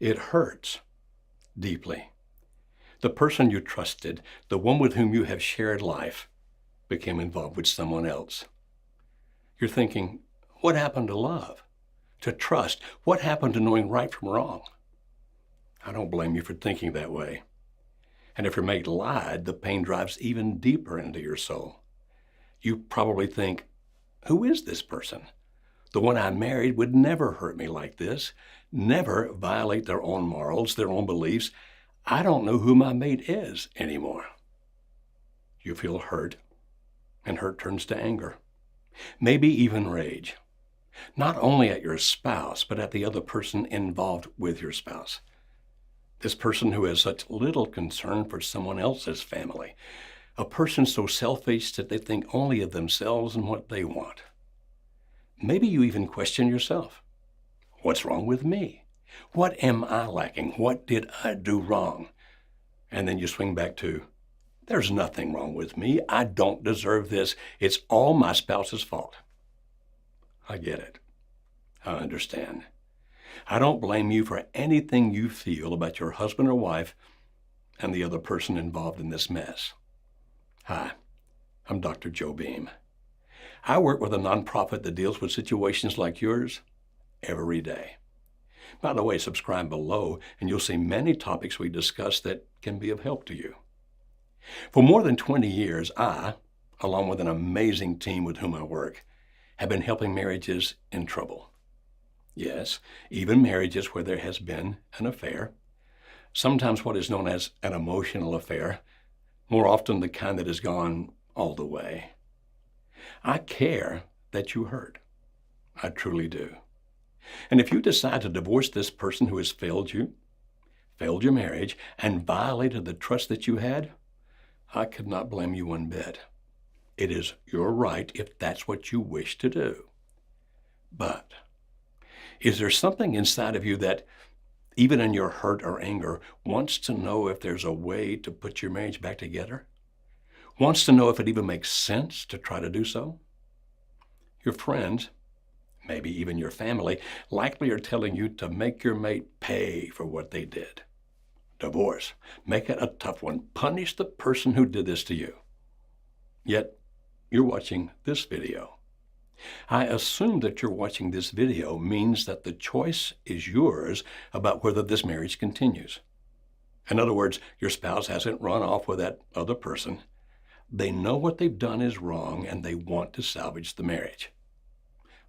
It hurts deeply. The person you trusted, the one with whom you have shared life, became involved with someone else. You're thinking, what happened to love? To trust? What happened to knowing right from wrong? I don't blame you for thinking that way. And if your mate lied, the pain drives even deeper into your soul. You probably think, who is this person? The one I married would never hurt me like this, never violate their own morals, their own beliefs. I don't know who my mate is anymore. You feel hurt, and hurt turns to anger, maybe even rage, not only at your spouse, but at the other person involved with your spouse. This person who has such little concern for someone else's family, a person so selfish that they think only of themselves and what they want. Maybe you even question yourself. What's wrong with me? What am I lacking? What did I do wrong? And then you swing back to, there's nothing wrong with me. I don't deserve this. It's all my spouse's fault. I get it. I understand. I don't blame you for anything you feel about your husband or wife and the other person involved in this mess. Hi, I'm Dr. Joe Beam. I work with a nonprofit that deals with situations like yours every day. By the way, subscribe below and you'll see many topics we discuss that can be of help to you. For more than 20 years, I, along with an amazing team with whom I work, have been helping marriages in trouble. Yes, even marriages where there has been an affair, sometimes what is known as an emotional affair, more often the kind that has gone all the way. I care that you hurt. I truly do. And if you decide to divorce this person who has failed you, failed your marriage, and violated the trust that you had, I could not blame you one bit. It is your right if that's what you wish to do. But is there something inside of you that, even in your hurt or anger, wants to know if there's a way to put your marriage back together? Wants to know if it even makes sense to try to do so? Your friends, maybe even your family, likely are telling you to make your mate pay for what they did. Divorce. Make it a tough one. Punish the person who did this to you. Yet, you're watching this video. I assume that you're watching this video means that the choice is yours about whether this marriage continues. In other words, your spouse hasn't run off with that other person. They know what they've done is wrong and they want to salvage the marriage.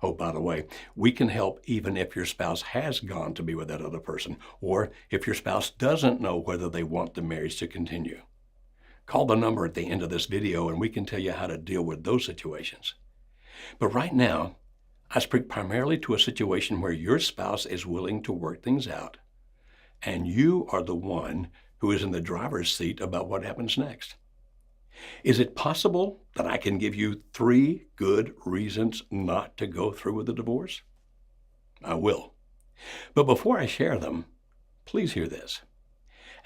Oh, by the way, we can help even if your spouse has gone to be with that other person, or if your spouse doesn't know whether they want the marriage to continue. Call the number at the end of this video and we can tell you how to deal with those situations. But right now, I speak primarily to a situation where your spouse is willing to work things out, and you are the one who is in the driver's seat about what happens next. Is it possible that I can give you 3 good reasons not to go through with the divorce? I will. But before I share them, please hear this.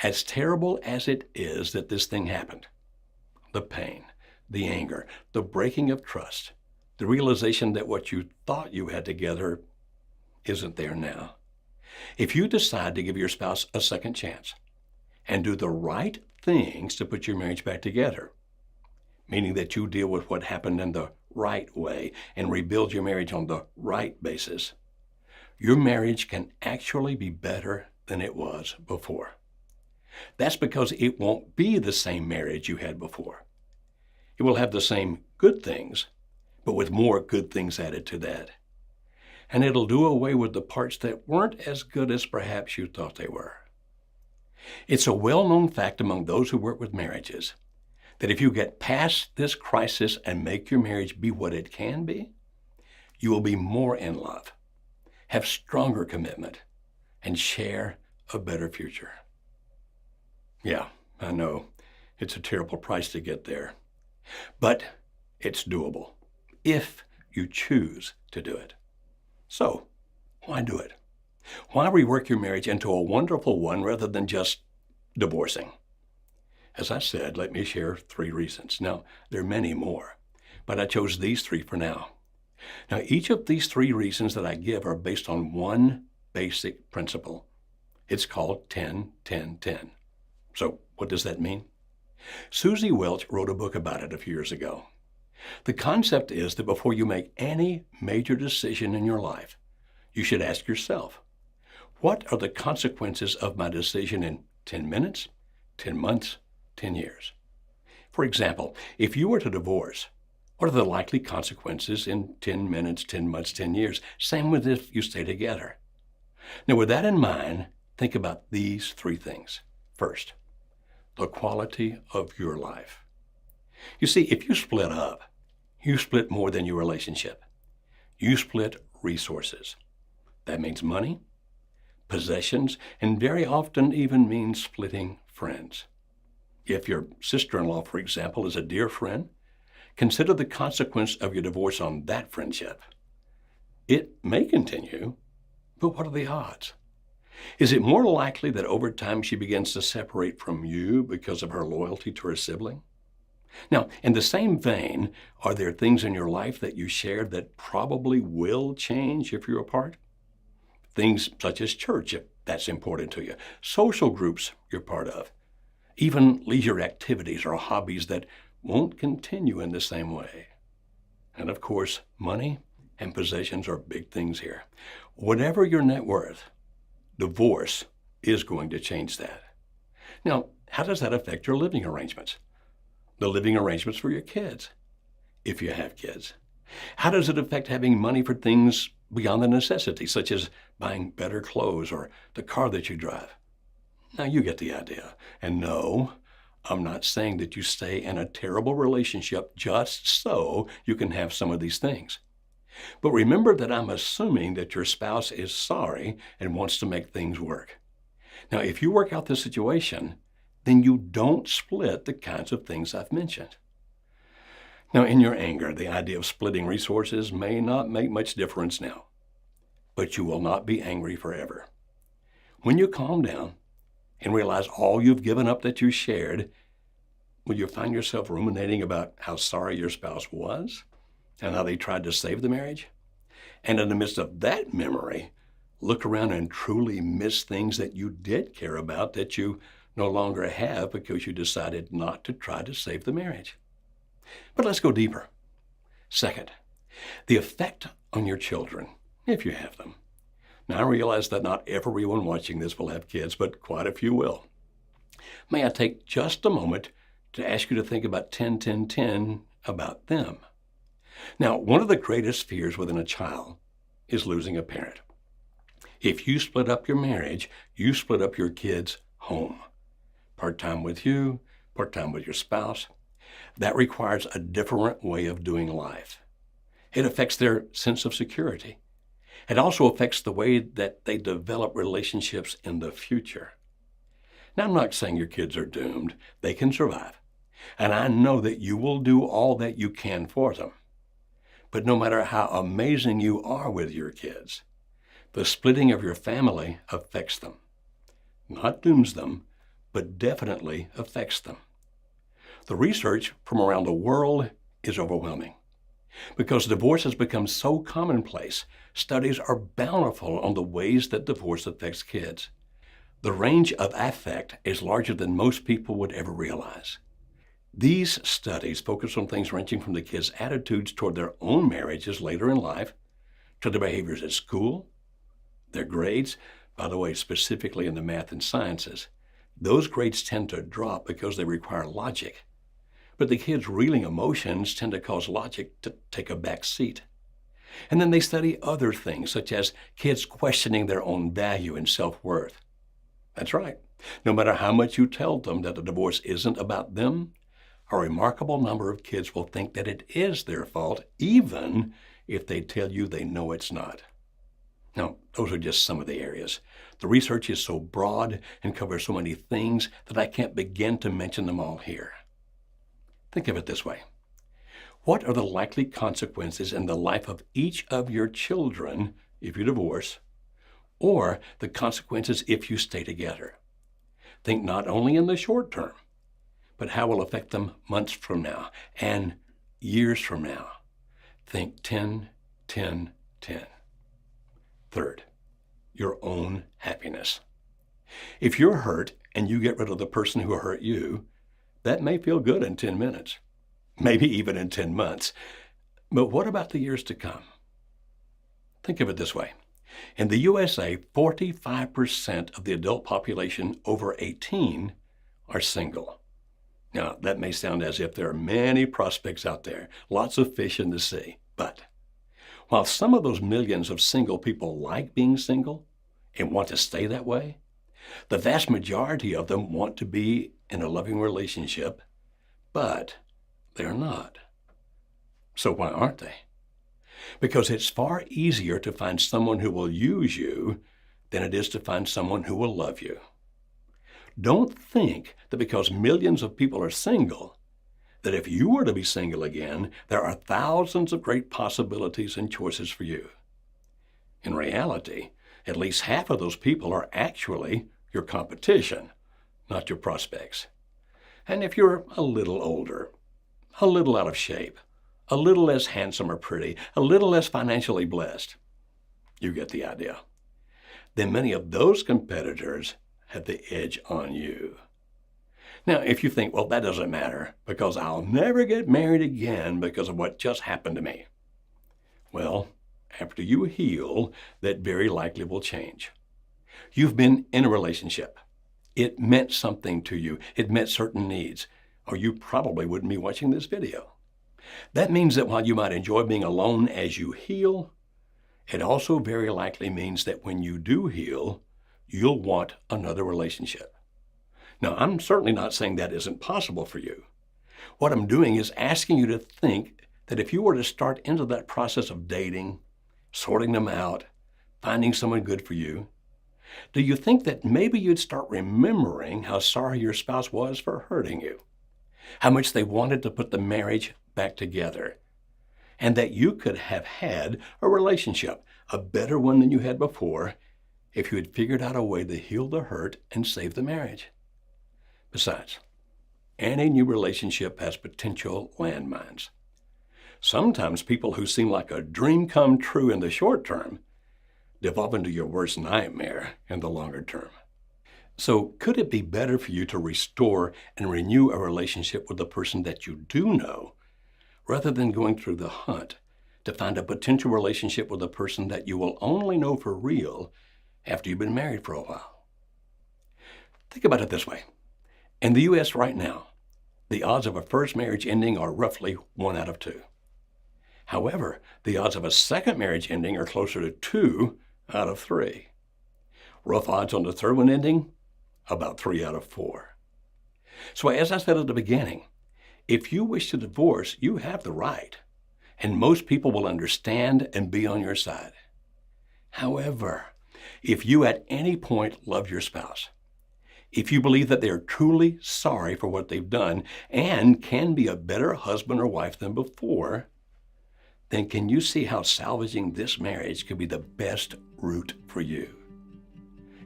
As terrible as it is that this thing happened, the pain, the anger, the breaking of trust, the realization that what you thought you had together isn't there now. If you decide to give your spouse a second chance and do the right things to put your marriage back together, meaning that you deal with what happened in the right way and rebuild your marriage on the right basis, your marriage can actually be better than it was before. That's because it won't be the same marriage you had before. It will have the same good things, but with more good things added to that. And it'll do away with the parts that weren't as good as perhaps you thought they were. It's a well-known fact among those who work with marriages that if you get past this crisis and make your marriage be what it can be, you will be more in love, have stronger commitment, and share a better future. Yeah, I know, it's a terrible price to get there, but it's doable if you choose to do it. So, why do it? Why rework your marriage into a wonderful one rather than just divorcing? As I said, let me share 3 reasons. Now, there are many more, but I chose these 3 for now. Now, each of these 3 reasons that I give are based on one basic principle. It's called 10-10-10. So what does that mean? Susie Welch wrote a book about it a few years ago. The concept is that before you make any major decision in your life, you should ask yourself, what are the consequences of my decision in 10 minutes, 10 months, 10 years? For example, if you were to divorce, what are the likely consequences in 10 minutes, 10 months, 10 years? Same with if you stay together. Now, with that in mind, think about these three things. First, the quality of your life. You see, if you split up, you split more than your relationship. You split resources. That means money, possessions, and very often even means splitting friends. If your sister-in-law, for example, is a dear friend, consider the consequence of your divorce on that friendship. It may continue, but what are the odds? Is it more likely that over time she begins to separate from you because of her loyalty to her sibling? Now, in the same vein, are there things in your life that you share that probably will change if you're apart? Things such as church, if that's important to you, social groups you're part of, even leisure activities or hobbies that won't continue in the same way. And of course, money and possessions are big things here. Whatever your net worth, divorce is going to change that. Now, how does that affect your living arrangements? The living arrangements for your kids, if you have kids. How does it affect having money for things beyond the necessities, such as buying better clothes or the car that you drive? Now, you get the idea. And no, I'm not saying that you stay in a terrible relationship just so you can have some of these things. But remember that I'm assuming that your spouse is sorry and wants to make things work. Now, if you work out the situation, then you don't split the kinds of things I've mentioned. Now, in your anger, the idea of splitting resources may not make much difference now, but you will not be angry forever. When you calm down and realize all you've given up that you shared, will you find yourself ruminating about how sorry your spouse was and how they tried to save the marriage? And in the midst of that memory, look around and truly miss things that you did care about that you no longer have because you decided not to try to save the marriage. But let's go deeper. Second, the effect on your children, if you have them. Now, I realize that not everyone watching this will have kids, but quite a few will. May I take just a moment to ask you to think about 10-10-10 about them? Now, one of the greatest fears within a child is losing a parent. If you split up your marriage, you split up your kids' home. Part-time with you, part-time with your spouse. That requires a different way of doing life. It affects their sense of security. It also affects the way that they develop relationships in the future. Now, I'm not saying your kids are doomed. They can survive. And I know that you will do all that you can for them. But no matter how amazing you are with your kids, the splitting of your family affects them. Not dooms them, but definitely affects them. The research from around the world is overwhelming. Because divorce has become so commonplace, studies are bountiful on the ways that divorce affects kids. The range of affect is larger than most people would ever realize. These studies focus on things ranging from the kids' attitudes toward their own marriages later in life, to their behaviors at school, their grades, by the way, specifically in the math and sciences. Those grades tend to drop because they require logic. But the kids' reeling emotions tend to cause logic to take a back seat. And then they study other things, such as kids questioning their own value and self-worth. That's right. No matter how much you tell them that the divorce isn't about them, a remarkable number of kids will think that it is their fault, even if they tell you they know it's not. Now, those are just some of the areas. The research is so broad and covers so many things that I can't begin to mention them all here. Think of it this way. What are the likely consequences in the life of each of your children if you divorce, or the consequences if you stay together? Think not only in the short term, but how it will affect them months from now and years from now. Think 10-10-10. Third, your own happiness. If you're hurt and you get rid of the person who hurt you, that may feel good in 10 minutes, maybe even in 10 months. But what about the years to come? Think of it this way. In the USA, 45% of the adult population over 18 are single. Now, that may sound as if there are many prospects out there, lots of fish in the sea. But while some of those millions of single people like being single and want to stay that way, the vast majority of them want to be in a loving relationship, but they're not. So why aren't they? Because it's far easier to find someone who will use you than it is to find someone who will love you. Don't think that because millions of people are single, that if you were to be single again, there are thousands of great possibilities and choices for you. In reality, at least half of those people are actually your competition, not your prospects. And if you're a little older, a little out of shape, a little less handsome or pretty, a little less financially blessed, you get the idea, then many of those competitors have the edge on you. Now, if you think, well, that doesn't matter because I'll never get married again because of what just happened to me. Well, after you heal, that very likely will change. You've been in a relationship. It meant something to you. It met certain needs, or you probably wouldn't be watching this video. That means that while you might enjoy being alone as you heal, it also very likely means that when you do heal, you'll want another relationship. Now, I'm certainly not saying that isn't possible for you. What I'm doing is asking you to think that if you were to start into that process of dating, sorting them out, finding someone good for you, do you think that maybe you'd start remembering how sorry your spouse was for hurting you, how much they wanted to put the marriage back together, and that you could have had a relationship, a better one than you had before, if you had figured out a way to heal the hurt and save the marriage? Besides, any new relationship has potential landmines. Sometimes people who seem like a dream come true in the short term devolve into your worst nightmare in the longer term. So could it be better for you to restore and renew a relationship with the person that you do know, rather than going through the hunt to find a potential relationship with a person that you will only know for real after you've been married for a while? Think about it this way. In the U.S. right now, the odds of a first marriage ending are roughly 1 out of 2. However, the odds of a second marriage ending are closer to 2 out of 3. Rough odds on the third one ending, about 3 out of 4. So as I said at the beginning, if you wish to divorce, you have the right, and most people will understand and be on your side. However, if you at any point love your spouse, if you believe that they are truly sorry for what they've done and can be a better husband or wife than before, then can you see how salvaging this marriage could be the best route for you?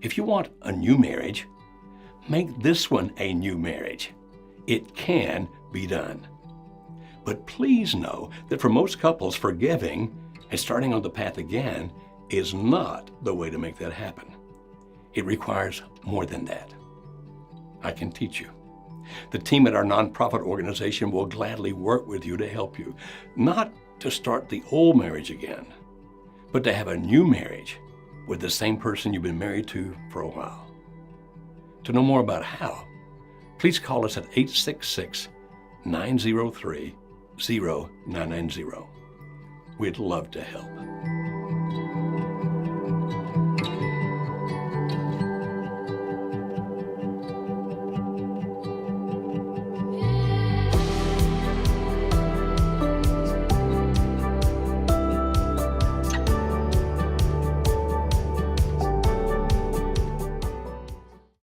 If you want a new marriage, make this one a new marriage. It can be done. But please know that for most couples, forgiving and starting on the path again is not the way to make that happen. It requires more than that. I can teach you. The team at our nonprofit organization will gladly work with you to help you, not to start the old marriage again, but to have a new marriage with the same person you've been married to for a while. To know more about how, please call us at 866-903-0990. We'd love to help.